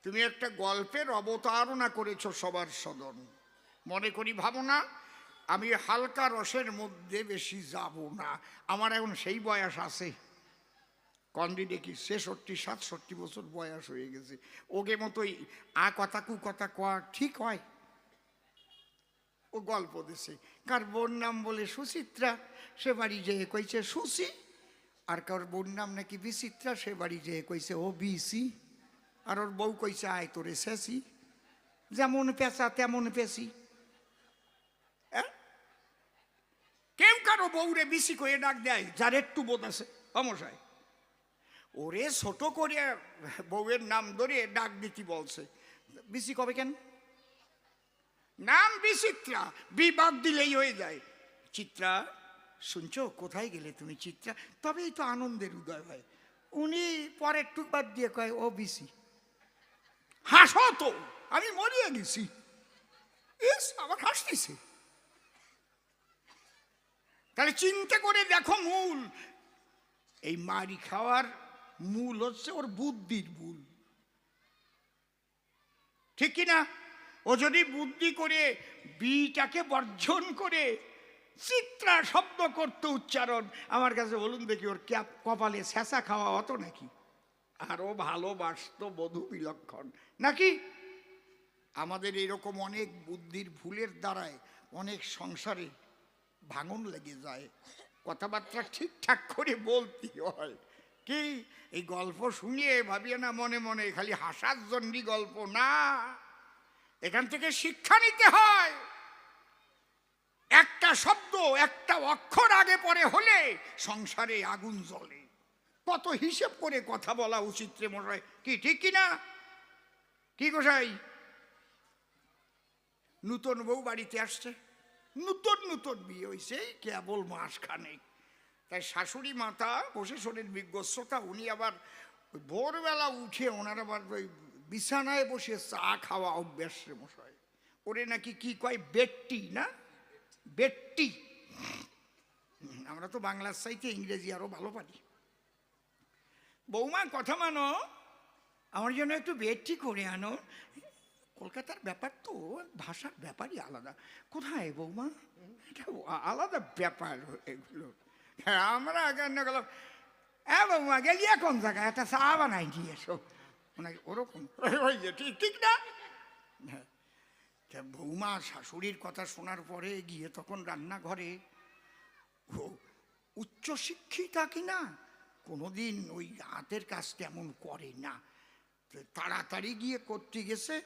তুমি একটা গল্পের অবতারণা করেছো সবার সদন, মনে করি ভাবো না আমি হালকা রসের মধ্যে বেশি যাব না। আমার এখন সেই বয়স আছে, কন্দি দেখি 66-67 বছর বয়স হয়ে গেছে। ওকে মতোই আ কথা কু কথা কয়া ঠিক হয়? ও গল্প দিছে, কার বোন নাম বলে সুচিত্রা, সে বাড়ি যেয়ে কইছে সুচি। আর কার বোন নাম নাকি বিচিত্রা, সে বাড়ি যেয়ে কইছে ও বিসি। আর ওর বউ কইছে আয় তোরে শেষি, যেমন পেঁচা তেমন পেঁচি। কেউ কারো বউরে বিসি করে ডাক দেয় যার একটু বোধ আছে অমশায়, ওরে ছোট করে বউয়ের নাম ধরে ডাক দিতে বলছে। বিসি কবে কেন? নাম বিচিত্রা, বিবাদ দিলেই হয়ে যায়। চিত্রা শুনছো, কোথায় গেলে তুমি চিত্রা? তবেই তো আনন্দের উদয় হয়। উনি পরে একটু বাদ দিয়ে কয় ও বিসি। হাসো তো, আমি মরিয়া গেছি। ইস, আমার হাসতেছে। তাহলে চিন্তা করে দেখো, মূল এই মারি খাওয়ার মূল হচ্ছে ওর বুদ্ধির ভুল, ঠিক কিনা? ও যদি বুদ্ধি করে বিটাকে বর্জন করে চিত্রা শব্দ করতে উচ্চারণ, আমার কাছে বলুন দেখি ওর কপালে ছেঁচা খাওয়া হতো নাকি? আরো ভালোবাসত বধূ বিলক্ষণ নাকি? আমাদের এরকম অনেক বুদ্ধির ভুলের দ্বারায় অনেক সংসারে ভাঙন লেগে যায়, কথাবার্তা ঠিকঠাক করে বলতে হয়। কি এই গল্প শুনিয়ে ভাবিয়ে না মনে মনে খালি হাসার জন্যই গল্প না, এখান থেকে শিক্ষা নিতে হয়। একটা শব্দ একটা অক্ষর আগে পরে হলে সংসারে আগুন জ্বলে। কত হিসেব করে কথা বলা উচিত রে মশাই, কি ঠিক কিনা? কি গোসাই? নূতন বউ বাড়িতে আসছে, নূতন নূতন বিয়ে হয়েছে, কেবল মাস খানেক। তাই শাশুড়ি মাতা বসে শোনেন বিজ্ঞশ্রোতা, উনি আবার ভোরবেলা উঠে ওনার আবার ওই বিছানায় বসে চা খাওয়া অভ্যাস রে মশাই। ওরে নাকি কি কয় বেট্টি না, বেট্টি। আমরা তো বাংলার চাইতে ইংরেজি আরো ভালো পারি। বৌমা কথা মানো, আমার জন্য একটু বেট্টি করে আনো। কলকাতার ব্যাপার তো, ভাষার ব্যাপারই আলাদা। কোথায় বৌমা? এটা আলাদা ব্যাপার এগুলো। হ্যাঁ, আমরা কেন গেলাম, হ্যাঁ বৌমা গেলি কোন জায়গায়, একটা চা বানাই দিয়ে এসো, মানে ওরকম। ওই যে ঠিক ঠিক না? হ্যাঁ, বৌমা শাশুড়ির কথা শোনার পরে গিয়ে তখন রান্নাঘরে, ও উচ্চশিক্ষিতা কিনা, কোনোদিন ওই হাতের কাজ তেমন করে না, তাড়াতাড়ি গিয়ে করতে গেছে।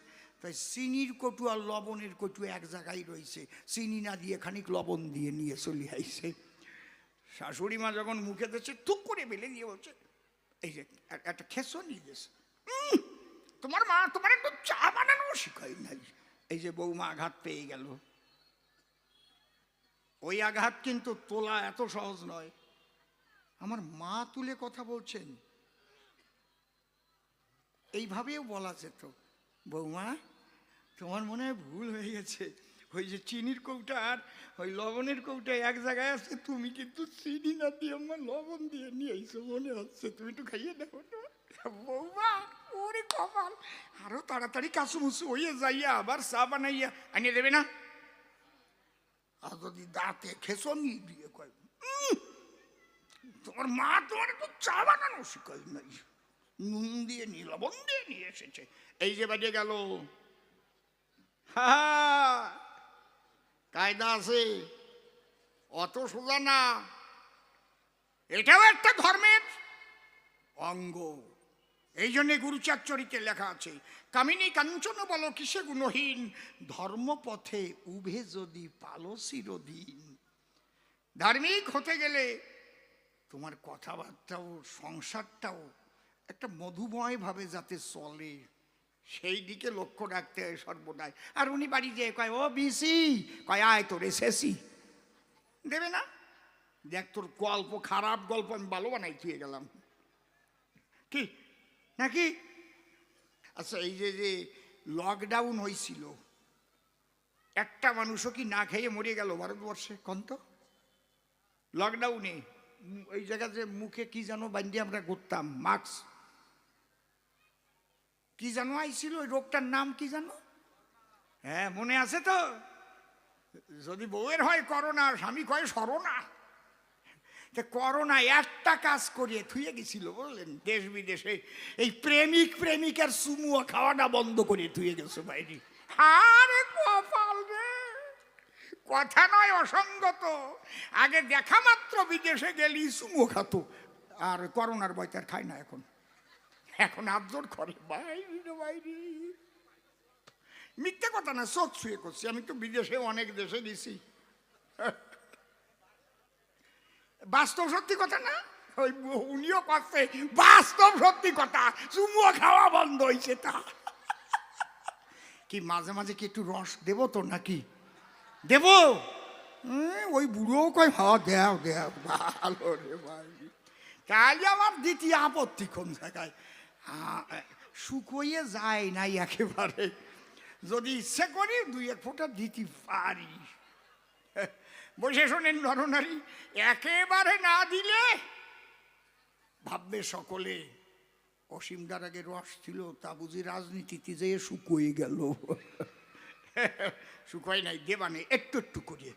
তাই চিনির কটু আর লবণের কটু এক জায়গায় রয়েছে, চিনি না দিয়ে খানিক লবণ দিয়ে নিয়ে চলে আইছে। শাশুড়ি মা যখন মুখে দিচ্ছে টুক করে বেলে দিয়ে বলছে, এই যে একটা খেসো নিয়ে গেছে, তোমার মা তোমার একটু চা বানানো শিখাই নাই। এই যে বৌমা আঘাত পেয়ে গেল। ওই আঘাত কিন্তু তোলা এত সহজ নয়। আমার মা তুলে কথা বলছেন, এইভাবেও বলা যেত, বৌমা তোমার মনে হয় ভুল হয়ে গেছে, ওই যে চিনির কৌটা আর ওই লবণের কৌটা এক জায়গায় আছে, তুমি কিন্তু চিনি না দিয়ে আমার লবণ দিয়ে নিয়ে এসো মনে হচ্ছে, তুমি একটু খাইয়ে দেখো না। বৌমা ওরে কপাল, আরো তাড়াতাড়ি কাছুমুছু হইয়ে যাইয়া আবার চা বানাইয়া আনিয়ে দেবে না। আর যদি দাঁতে খেসনি দিয়ে কয়, তোমার মা তোমার একটু চা বানানো শিখাই নাই, নুন দিয়ে নিয়ে লবণ দিয়ে নিয়ে এসেছে, এই যে বাজে গেল। কায়দা আছে, অত সোজা না, এটাও একটা ধর্মের অঙ্গ। এই জন্যে গুরুচারচরিতে লেখা আছে, কামিনী কাঞ্চন বলো কিসে গুণহীন, ধর্মপথে উভে যদি পালো চিরদিন। ধার্মিক হতে গেলে তোমার কথাবার্তাও সংসারটাও একটা মধুময় ভাবে যাতে চলে, সেই দিকে লক্ষ্য রাখতে হয় সর্বদাই। আর উনি বাড়ি যেয়ে কয় ও বিসি, কয় আয় তোরে শেষি, দেবে না। দেখ তোর গল্প, খারাপ গল্প আমি ভালো বানাই থুয়ে গেলাম, কি নাকি? আচ্ছা, এই যে যে লকডাউন হয়েছিল, একটা মানুষও কি না খেয়ে মরে গেল ভারতবর্ষে? কন্ত লকডাউনে ওই জায়গাতে মুখে কি যেন বান্ধি আমরা ঘুরতাম, মাস্ক, কি জানো আইছিল, ওই রোগটার নাম কি জানো? হ্যাঁ মনে আছে তো? যদি বউয়ের হয় করোনা, স্বামী কয় সরোনা। করোনা একটা কাজ করিয়ে থুয়ে গেছিল বললেন, দেশ বিদেশে এই প্রেমিক প্রেমিকার চুমুয়া খাওয়াটা বন্ধ করে থুয়ে গেছে বাইরে। আরে কপাল রে, কথা নয় অসঙ্গত। আগে দেখা মাত্র বিদেশে গেলি চুমুয়া খাতো, আর করোনার বয়তে আর খায় না এখন। এখন আদর করে বাইরে বাইরে। মিথ্যে কথা না, চোখ ছুঁয়ে করছি। আমি তো বিদেশে অনেক দেশে গেছি, বাস্তব সত্যি কথা না? ওই উনিও করছে বাস্তব সত্যি কথা, চুমুয়া খাওয়া বন্ধ হয়েছে। তা কি মাঝে মাঝে কি একটু রস দেবো তো নাকি? দেব? ওই বুড়োও কয় হ্যাঁ দেও দেও, ভালো রে ভাই। তাহলে আমার দ্বিতীয় আপত্তি কোন জায়গায়? শুকোইয়ে যায় নাই একেবারে, যদি ইচ্ছে করি দুই এক ফোঁটা দিতে পারি। বসে শোনেন নরনারী, একেবারে না দিলে ভাববে সকলে অসীমদার আগে রস ছিল, তা বুঝি রাজনীতিতে যেয়ে শুকোয়ে গেল। শুকোয় নাই, দেবানে একটু একটু করিয়ে।